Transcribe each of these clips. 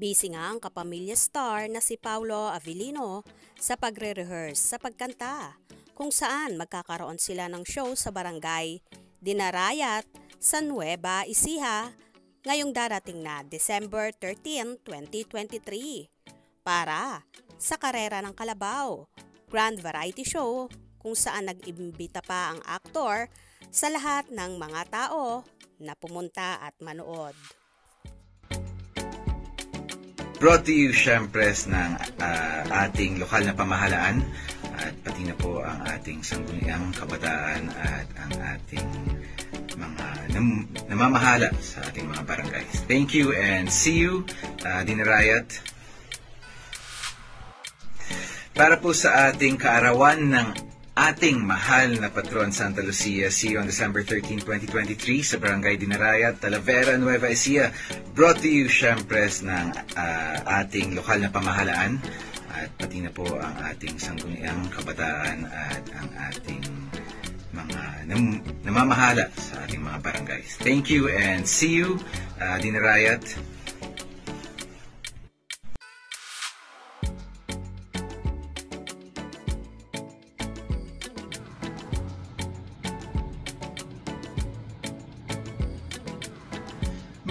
Busy nga ang kapamilya star na si Paulo Avellino sa pagre-rehearse sa pagkanta, kung saan magkakaroon sila ng show sa barangay Dinarayat sa Nueva Ecija ngayong darating na December 13, 2023 para sa Karera ng Kalabaw, Grand Variety Show kung saan nag-imbita pa ang aktor sa lahat ng mga tao na pumunta at manood. Brought to you syempre ng ating lokal na pamahalaan at pati na po ang ating sangguniang kabataan at ang ating mga namamahala sa ating mga barangays. Thank you and see you, Dinarayat. Para po sa ating kaarawan ng ating mahal na patron Santa Lucia, see you on December 13, 2023 sa Barangay Dinarayat, Talavera, Nueva Ecija. Brought to you syempre ng ating lokal na pamahalaan at pati na po ang ating sangguniang kabataan at ang ating mga namamahala sa ating mga barangays. Thank you and see you, Dinarayat.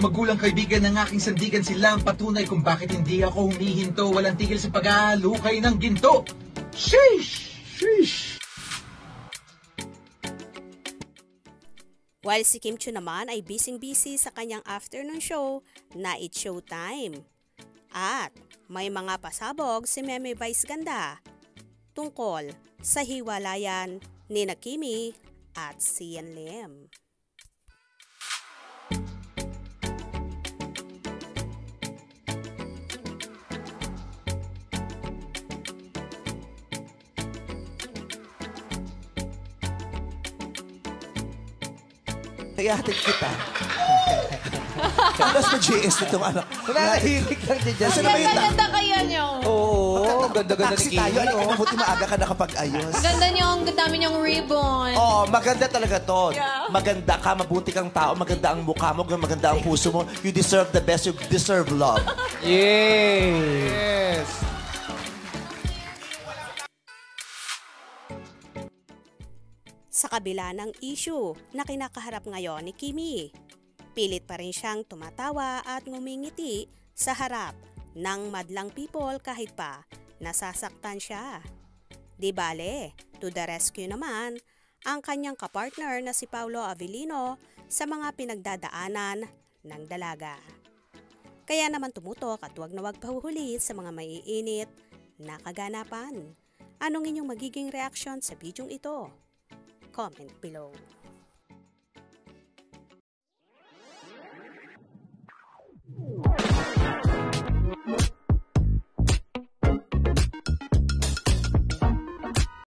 Magulang kaibigan ng aking sandigan sila ang patunay kung bakit hindi ako humihinto. Walang tigil sa pag-aalukay ng ginto. Sheesh! Sheesh! While si Kim Chiu naman ay busy sa kanyang afternoon show na It's Showtime. At may mga pasabog si Meme Vice Ganda tungkol sa hiwalayan ni Kimi at Sian Lim. Ihatid kita. Tapos may GS nitong ano. Nananahilig lang din dyan. Kasi naman yung Ganda kaya niyo. Oo, ganda-ganda ni taxi Kimi. tayo. Alam mo, buti maaga ka nakapag-ayos. Ganda niyo, ang dami niyong ribbon. Oo, maganda talaga to. Yeah. Maganda ka, mabuti kang tao, maganda ang mukha mo, maganda ang puso mo. You deserve the best, you deserve love. Yes. Sa kabila ng issue na kinakaharap ngayon ni Kimi, pilit pa rin siyang tumatawa at ngumingiti sa harap ng madlang people kahit pa nasasaktan siya. Di bale, to the rescue naman ang kanyang kapartner na si Paulo Avellino sa mga pinagdadaanan ng dalaga. Kaya naman tumutok at wag na wag pahuhuli sa mga maiinit na kaganapan. Anong inyong magiging reaction sa bidyong ito? Comment below.